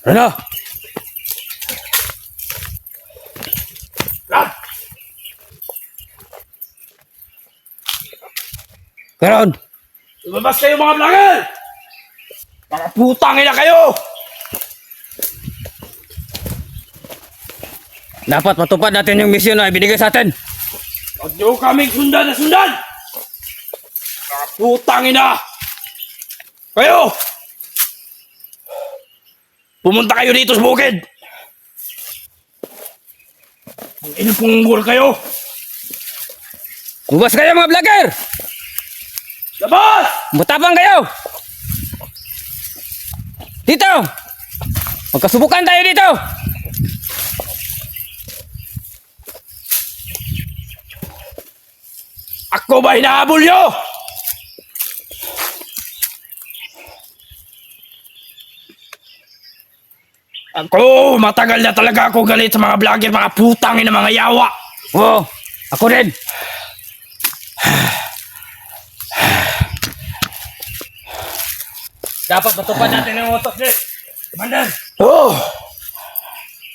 Ano? Brad! Karon, Lumabas kayo mga vlogger! Mga putang ina kayo! dapat matupad natin yung misyon na ibinigay sa atin. Huwag niyo kaming sundan na sundan! Mga putang ina! Kayo! Pumunta kayo dito sa bukid! Ang inupunggol kayo! Bubas kayo mga vlogger! Labas! Matapang kayo! Dito! Magkasubukan tayo dito! Ako ba hinahabol nyo? Ako, matagal na talaga ako galit sa mga vlogger, mga putang ina, mga yawa. Oo, ako rin. Dapat matupad natin yung utos ni Commander. Oh,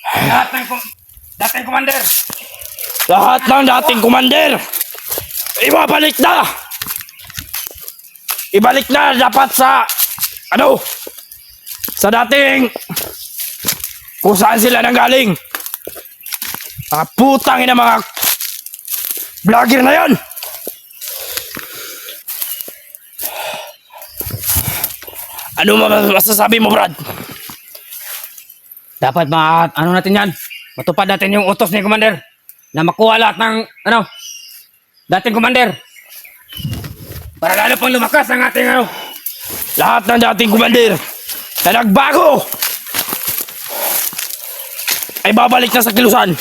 Lahat ng dating Commander. lahat ng dating commander, ibabalik na. Ibalik na dapat sa, sa dating, kung saan sila nanggaling. Mga putang ina, mga vlogger na yan. Ano masasabi mo, Brad? Dapat ano natin yan? Matupad natin yung utos ni Commander na makuha lahat ng dating Commander. Para lalo pang lumakas ang ating Lahat ng dating commander na nagbago ay babalik na sa kilusan.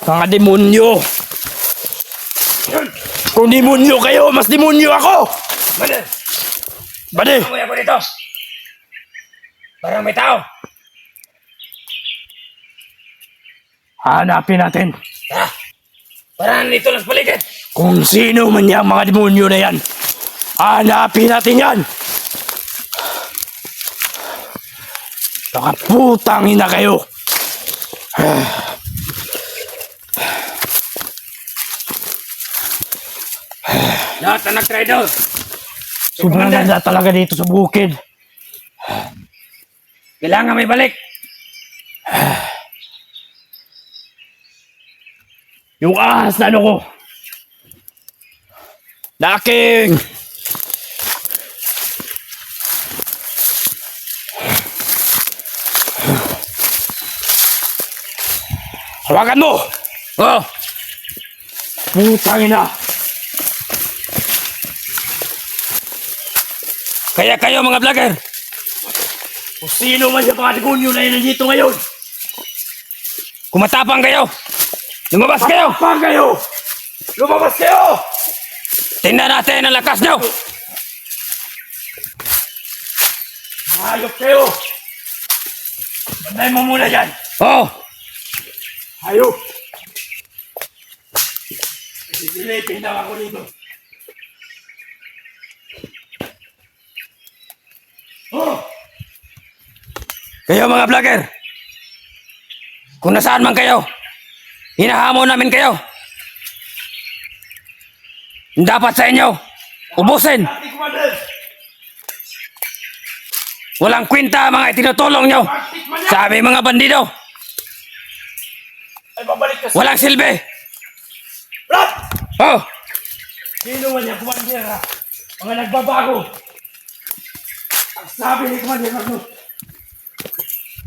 Mga demonyo. Kung demonyo kayo, mas demonyo ako. Commander, Bade, amoy ako dito. Parang may tao. hanapin natin Tara, parang nandito lang sa paligid. kung sino man yung mga demonyo na yan. Hanapin natin yan. Nakaputang ina kayo. Lahat na nag-trader. Sobrang ganda talaga dito sa bukid. Kailangan may balik. Yung ahas na ano ko. Na aking hawakan mo! Oh, Putang ina! kaya kayo mga vlogger. Kung sino man yung mga demonyo na yun nandito ngayon, Kumatapang kayo. Lumabas kayo. kapag kayo! Lumabas kayo! Tingnan natin ang lakas nyo. Hayop kayo! Banday mo muna dyan! Oh, Hayop! Sisilipin lang ako dito. Oh! kayo mga vlogger. Kung nasaan man kayo, hinahamon namin kayo. Dapat sa inyo, ubusin. Dating commander! Walang kwenta mga itinutulong nyo. Bakit man yan? Sabi mga bandido, Ay babalik ka sa... walang silbi. Brad! Oh, Sino man yung commander ha? Mga nagbabago. Ang sabi ni Commander Magnus,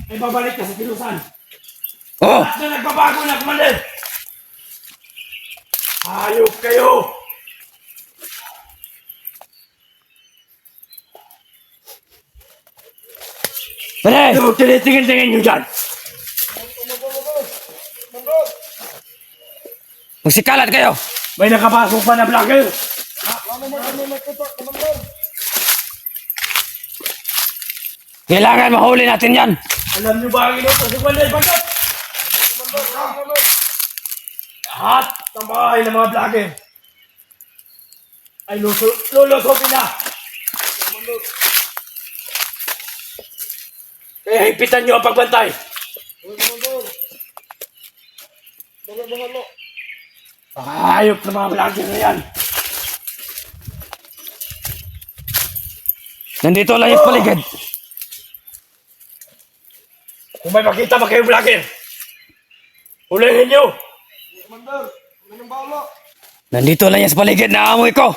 ay babalik ka sa kilusan. oh, Lahat na nagbabago na, Commander. Hayop kayo. pare. Ano, tinitingin-tingin nyo dyan. Magsikalat kayo. May nakapasok pa na vlogger. Kailangan mahuli natin yan. Alam nyo ba ang inutos si Commander Magnus? Lahat ng bahay ng mga vlogger ay lulusogin na. Kaya himpitan nyo ang pagbantay. Ayop na mga vlogger na yan. Nandito lang yung paligid. Kung may makita ba kayo vlogger, hulihin nyo. Nandito lang yan sa paligid na amoy ko.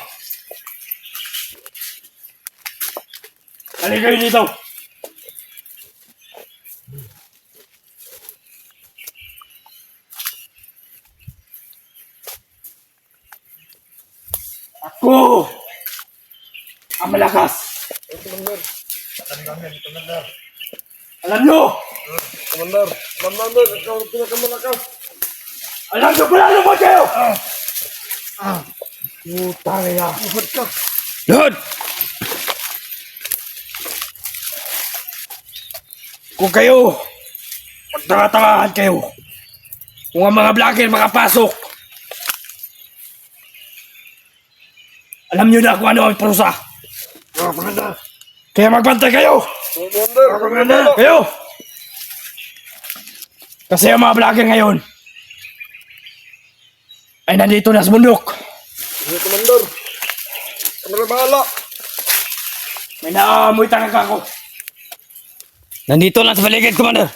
Halika kayo dito. Ako ang malakas. Alam nyo! Commander, Commander, ikaw ang pinakamalakas. Alam nyo pala lumod kayo! Putang ina. Lord! Kung kayo, magtanga-tangahan kayo. Kung ang mga vlogger makapasok, alam nyo na kung ano ang parusa. Commander, Kaya magbantay kayo! Commander, Kayo! Kasi ang mga vlogger ngayon ay nandito na sa bundok. Commander, kami na bahala. May naamoy talaga ako. Nandito lang sa paligid, Commander.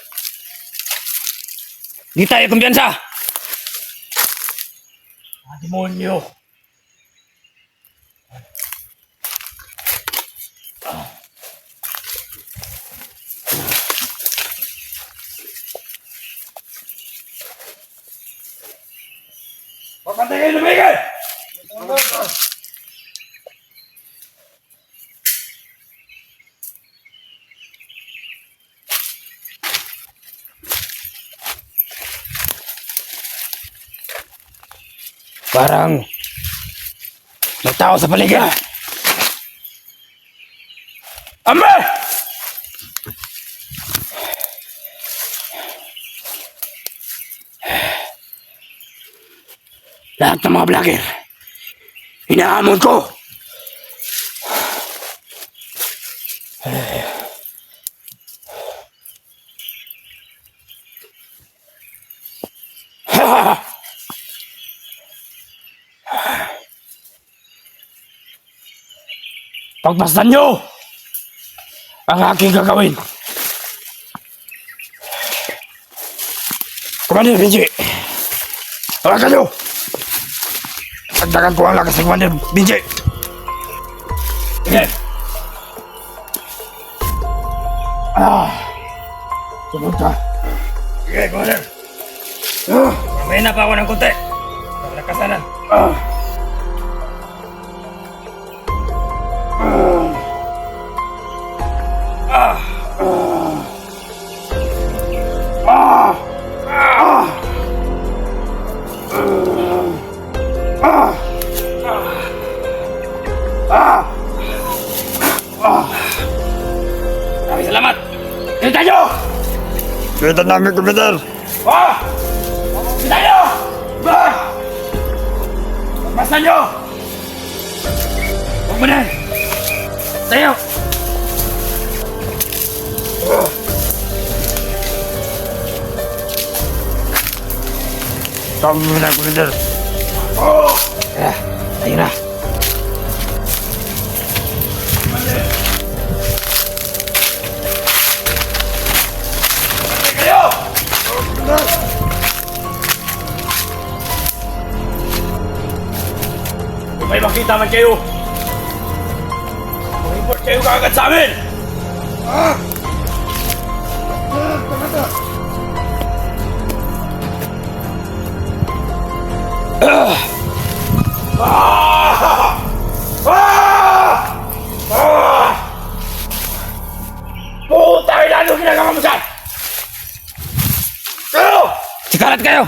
Di tayo kumpiyansa. Demonyo. Papatay kayo lumigil! Parang may tao sa paligid. Ame! Lahat ng mga vlogger, hinahamon ko. Pagmasdan nyo ang aking gagawin. Commander Benji, tawagan nyo. Agdagan ko ang lakas ng Commander Benji. Sige. Sunod ka. Sige, Commander. May na pa ako ng konti. Nakasanan. Maraming salamat. Kita nyo! Kita namin, Commander. Kita nyo! Pagmasdan nyo! Huwag mo na! Tayo! Kami na, Commander. Ayun na. Kayo! Kung may makita man kayo, mag-import kayo kaagad sa amin! Puta ina, ano ginagawa mo dyan? Kayo! Sikalat kayo.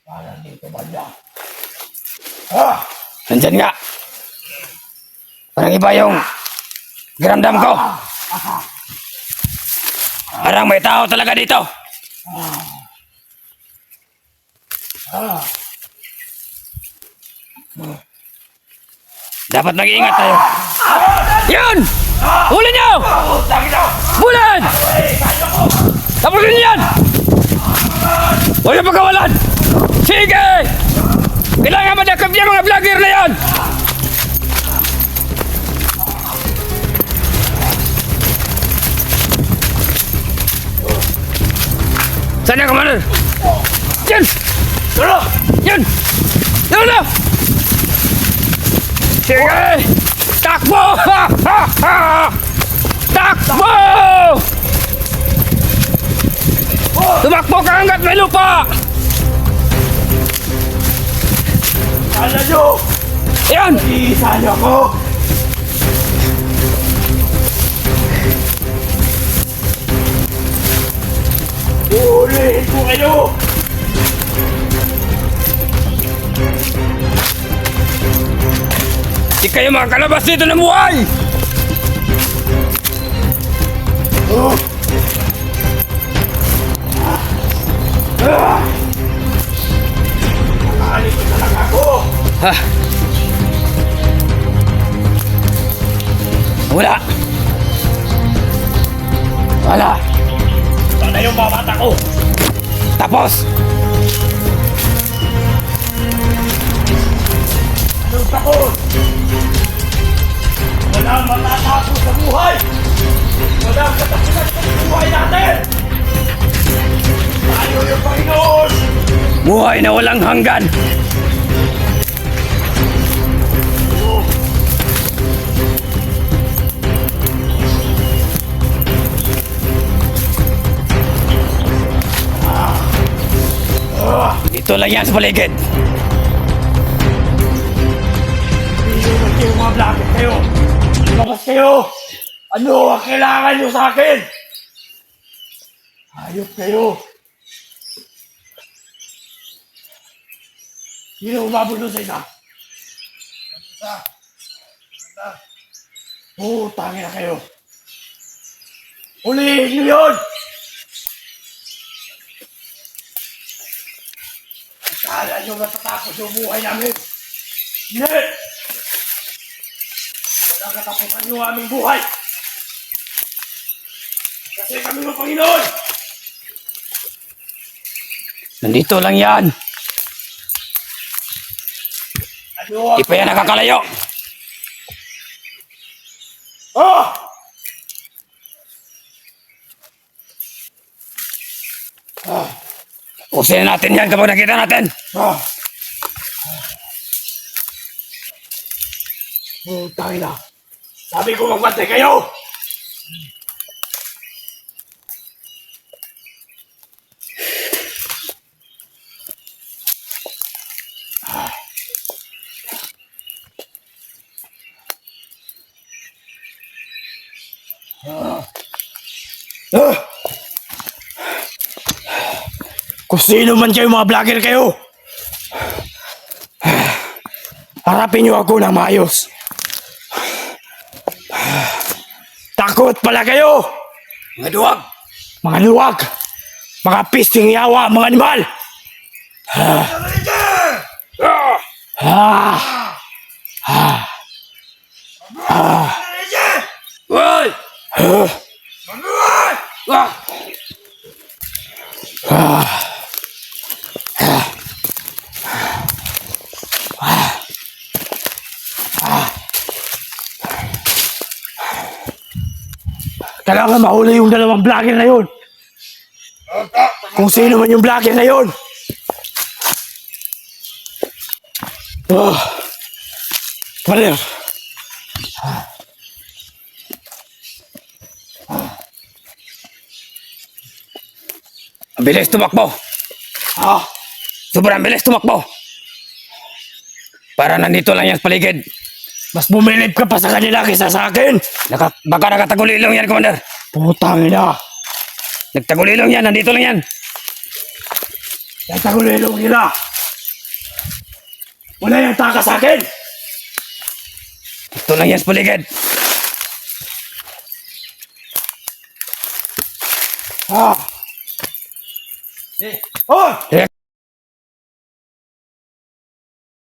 Parang dito ba niya? Nandyan nga. Parang iba yung giramdam ko. Parang may tao talaga dito. Dapat mag-iingat tayo. Yan! Huli niyo! Bulan! Tapusin niyo yan! Huwag niyo pagkawalan! Sige! Kailangan madakap niya mga vlogger na yan! Saan yung commander? Yan! Yan! Yan na! Sige! Takbo! Ha! Ha! Ha! Takbo! Tumakbo ka hanggat may lupa! Kala nyo! Yan! Iisa nyo ako! Ulihin ko kayo! Di kayo makakalabas dito ng buhay! Nakalit ko talaga ako! Ha? Wala! Wala! Sana yung mga mata ko! Tapos! Anong takot? Walang matatapos sa buhay! Walang katapusan sa buhay natin! Tayo yung Panginoon! Buhay na walang hanggan! Dito lang yan sa paligid. Inuman kayo mga vlogger kayo! Lumabas kayo! Ano ang kailangan nyo sa akin? Hayop kayo! Sino umabot doon sa isa? Putangin na kayo! Ulihin nyo yun! Akala nyo matatapos yung buhay namin! Hindi! Walang katapusan yung aming buhay! Kasi kami ng Panginoon! Nandito lang yan. Ano ang... Di pa yan nakakalayo. Ah! Usin natin yan kapag nakita natin. Ah! Putang ina! Sabi ko magbantay kayo! Ah! Kung sino man kayo mga vlogger kayo, harapin niyo ako ng maayos. Takot pala kayo! Mga duwag. Mga luwag! Mga pisting yawa, mga animal! Hoy! Ah! Kailangan mahuli yung dalawang vlogger na yun. Kung sino man yung vlogger na yun. Oh. Brother. Ang bilis tumakbo. Ah, Sobrang bilis tumakbo. Para nandito lang yan sa paligid. mas bumilib ka pa sa kanila kaysa sa akin. Baka nakatagulilong yan, Commander. Putang ina. Nagtagulilong yan, nandito lang yan. Nagtagulilong nila. Wala yung taka sa akin. Ito lang yan sa paligid. Ah! Oh!